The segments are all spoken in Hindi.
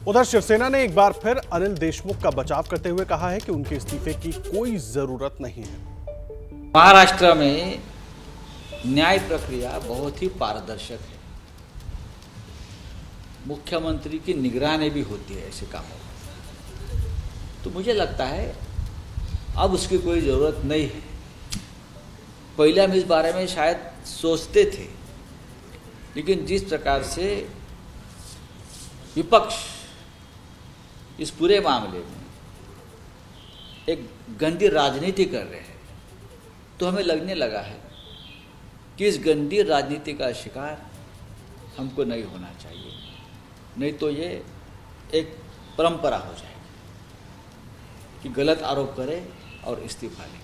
उधर शिवसेना ने एक बार फिर अनिल देशमुख का बचाव करते हुए कहा है कि उनके इस्तीफे की कोई जरूरत नहीं है। महाराष्ट्र में न्याय प्रक्रिया बहुत ही पारदर्शक है। मुख्यमंत्री की निगरानी भी होती है ऐसे कामों में, तो मुझे लगता है अब उसकी कोई ज़रूरत नहीं है। पहले हम इस बारे में शायद सोचते थे, लेकिन जिस प्रकार से विपक्ष इस पूरे मामले में एक गंदी राजनीति कर रहे हैं, तो हमें लगने लगा है कि इस गंदी राजनीति का शिकार हमको नहीं होना चाहिए, नहीं तो ये एक परंपरा हो जाएगी कि गलत आरोप करें और इस्तीफा लें।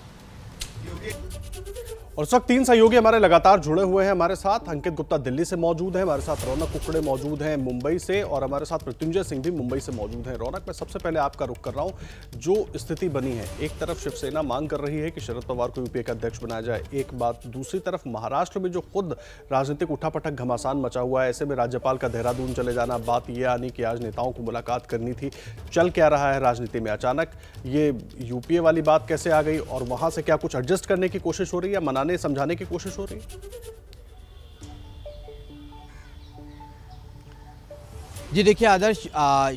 और इस वक्त 3 सहयोगी हमारे लगातार जुड़े हुए हैं हमारे साथ। अंकित गुप्ता दिल्ली से मौजूद है, हमारे साथ रौनक कुकड़े मौजूद हैं मुंबई से, और हमारे साथ मृत्युंजय सिंह भी मुंबई से मौजूद हैं। रौनक, मैं सबसे पहले आपका रुख कर रहा हूं। जो स्थिति बनी है, एक तरफ शिवसेना मांग कर रही है कि शरद पवार को यूपीए का अध्यक्ष बनाया जाए, एक बात, दूसरी तरफ महाराष्ट्र में जो खुद राजनीतिक उठापटक घमासान मचा हुआ है, ऐसे में राज्यपाल का देहरादून चले जाना, बात यह आनी कि आज नेताओं को मुलाकात करनी थी। चल क्या रहा है राजनीति में? अचानक ये यूपीए वाली बात कैसे आ गई, और वहां से क्या कुछ एडजस्ट करने की कोशिश हो रही है या मनाने समझाने की कोशिश हो रही है? जी देखिए आदर्श,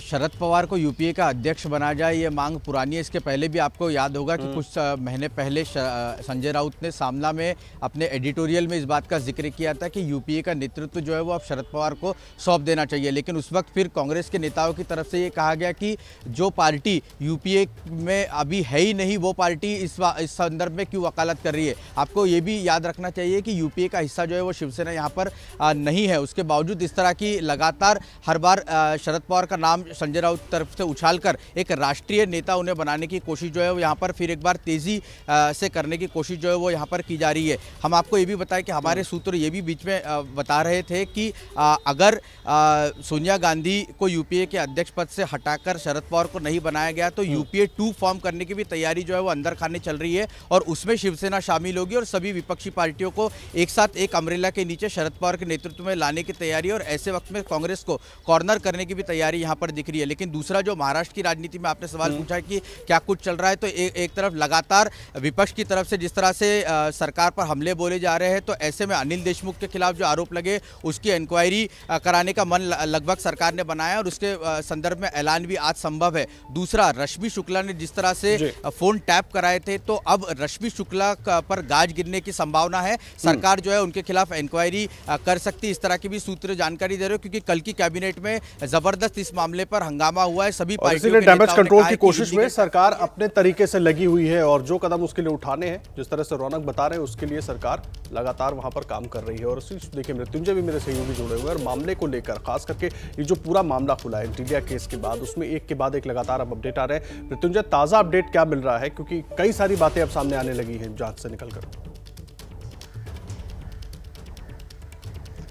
शरद पवार को यूपीए का अध्यक्ष बनाया जाए, ये मांग पुरानी है। इसके पहले भी आपको याद होगा कि कुछ महीने पहले संजय राउत ने सामना में अपने एडिटोरियल में इस बात का जिक्र किया था कि यूपीए का नेतृत्व जो है वो अब शरद पवार को सौंप देना चाहिए। लेकिन उस वक्त फिर कांग्रेस के नेताओं की तरफ से ये कहा गया कि जो पार्टी यूपीए में अभी है ही नहीं, वो पार्टी इस संदर्भ में क्यों वकालत कर रही है। आपको ये भी याद रखना चाहिए कि यूपीए का हिस्सा जो है वो शिवसेना यहाँ पर नहीं है। उसके बावजूद इस तरह की लगातार हर बार शरद पवार का नाम संजय राउत तरफ से उछालकर एक राष्ट्रीय नेता उन्हें बनाने की कोशिश जो है वो यहाँ पर फिर एक बार तेजी से करने की कोशिश जो है वो यहाँ पर की जा रही है। हम आपको ये भी बताएं कि हमारे सूत्र ये भी बीच में बता रहे थे कि अगर सोनिया गांधी को यूपीए के अध्यक्ष पद से हटाकर शरद पवार को नहीं बनाया गया तो यूपीए 2 फॉर्म करने की भी तैयारी जो है वो अंदर खाने चल रही है, और उसमें शिवसेना शामिल होगी और सभी विपक्षी पार्टियों को एक साथ एक अम्ब्रेला के नीचे शरद पवार के नेतृत्व में लाने की तैयारी है। और ऐसे वक्त में कांग्रेस को कॉर्नर करने की भी तैयारी यहां पर दिख रही है। लेकिन दूसरा, जो महाराष्ट्र की राजनीति में आपने सवाल पूछा है कि क्या कुछ चल रहा है, तो एक तरफ लगातार विपक्ष की तरफ से जिस तरह से सरकार पर हमले बोले जा रहे हैं, तो ऐसे में अनिल देशमुख के खिलाफ जो आरोप लगे उसकी इंक्वायरी कराने का मन लगभग सरकार ने बनाया, और उसके संदर्भ में ऐलान भी आज संभव है। दूसरा, रश्मि शुक्ला ने जिस तरह से फोन टैप कराए थे, तो अब रश्मि शुक्ला पर गाज गिरने की संभावना है। सरकार जो है उनके खिलाफ इंक्वायरी कर सकती है, इस तरह की भी सूत्र जानकारी दे रहे हो, क्योंकि कल की कैबिनेट में जबरदस्त इस मामले पर हंगामा हुआ है। सभी पार्टियों के डैमेज कंट्रोल की कोशिश में सरकार अपने तरीके से लगी हुई है, और जो कदम उसके लिए उठाने हैं, जिस तरह से रौनक बता रहे हैं, उसके लिए सरकार लगातार वहां पर काम कर रही है। और देखिए, मृत्युंजय भी मेरे सहयोगी जुड़े हुए हैं, और मामले को लेकर खास करके ये जो पूरा मामला खुला है इंटीरिया केस के बाद, उसमें एक के बाद एक लगातार अब अपडेट आ रहे हैं। मृत्युंजय, ताजा अपडेट क्या मिल रहा है, क्योंकि कई सारी बातें अब सामने आने लगी हैं जांच से निकलकर?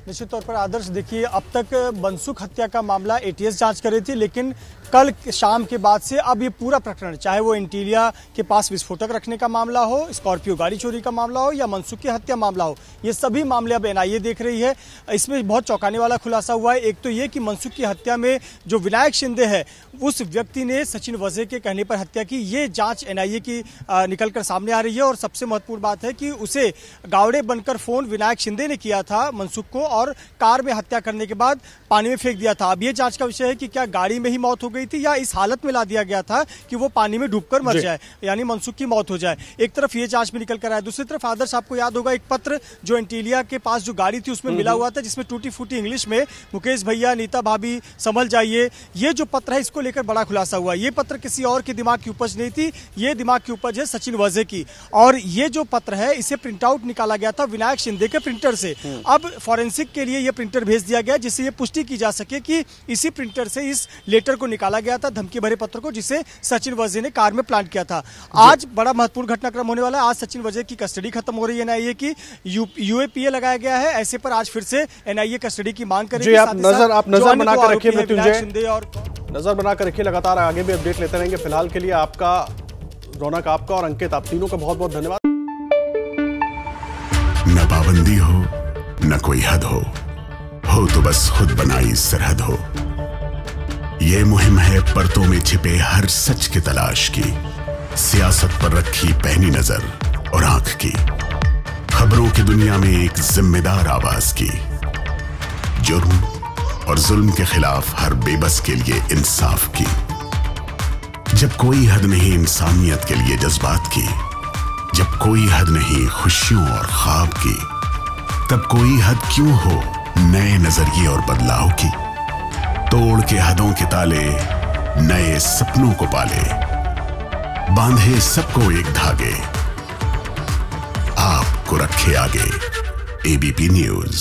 निश्चित तौर पर आदर्श, देखिए, अब तक मनसुख हत्या का मामला एटीएस जांच कर रही थी, लेकिन कल शाम के बाद से अब ये पूरा प्रकरण, चाहे वो इंटीरिया के पास विस्फोटक रखने का मामला हो, स्कॉर्पियो गाड़ी चोरी का मामला हो, या मनसुख की हत्या मामला हो, ये सभी मामले अब एनआईए देख रही है। इसमें बहुत चौंकाने वाला खुलासा हुआ है। एक तो ये कि मनसुख की हत्या में जो विनायक शिंदे है, उस व्यक्ति ने सचिन वजे के कहने पर हत्या की, ये जांच एनआईए की निकलकर सामने आ रही है। और सबसे महत्वपूर्ण बात है कि उसे गावड़े बनकर फोन विनायक शिंदे ने किया था मनसुख को, और कार में हत्या करने के बाद पानी में फेंक दिया था। अब ये जांच का विषय है कि क्या गाड़ी में ही मौत हो गई थी, या इस हालत में ला दिया गया था कि वो पानी में डूबकर मर जाए, यानी मनसुख की मौत हो जाए। एक तरफ ये जांच में निकल कर आया। दूसरी तरफ आदर्श, आपको याद होगा एक पत्र जो इंटीरिया के पास जो गाड़ी थी उसमें मिला हुआ था, जिसमें टूटी फूटी इंग्लिश में मुकेश भैया, नीता भाभी, संभल जाइए, ये जो पत्र है, इसको लेकर बड़ा खुलासा हुआ। ये पत्र किसी और के दिमाग की उपज नहीं थी, ये दिमाग की उपज है सचिन वजे की। और ये जो पत्र है, इसे प्रिंट आउट निकाला गया था विनायक शिंदे के प्रिंटर से। अब फॉरेंसिक के लिए ये प्रिंटर भेज दिया गया, जिससे ये पुष्टि की जा सके कि इसी प्रिंटर से इस लेटर को निकाला गया था, धमकी भरे पत्र को, जिसे सचिन वजे ने कार में प्लांट किया था। आज बड़ा महत्वपूर्ण घटनाक्रम होने वाला है। आज सचिन वजे की कस्टडी खत्म हो रही है एनआईए की, यूएपीए लगाया गया है। ऐसे पर आज फिर से एनआईए कस्टडी की मांग करेगी। आप नजर बनाकर रखिए मृत्युंजय, और नजर बनाकर रखिए, लगातार आगे भी अपडेट लेते रहेंगे। फिलहाल के लिए आपका, रौनक आपका, और अंकित, आप तीनों का बहुत बहुत धन्यवाद। न पाबंदी हो न कोई हद हो तो बस खुद बनाई सरहद हो। ये मुहिम है परतों में छिपे हर सच की तलाश की, सियासत पर रखी पैनी नजर और आंख की, खबरों की दुनिया में एक जिम्मेदार आवाज की, जुर्म और जुल्म के खिलाफ हर बेबस के लिए इंसाफ की। जब कोई हद नहीं इंसानियत के लिए जज्बात की, जब कोई हद नहीं खुशियों और ख्वाब की, तब कोई हद क्यों हो नए नजरिए और बदलाव की। तोड़ के हदों के ताले नए सपनों को पाले, बांधे सबको एक धागे, आपको रखे आगे। ABP news.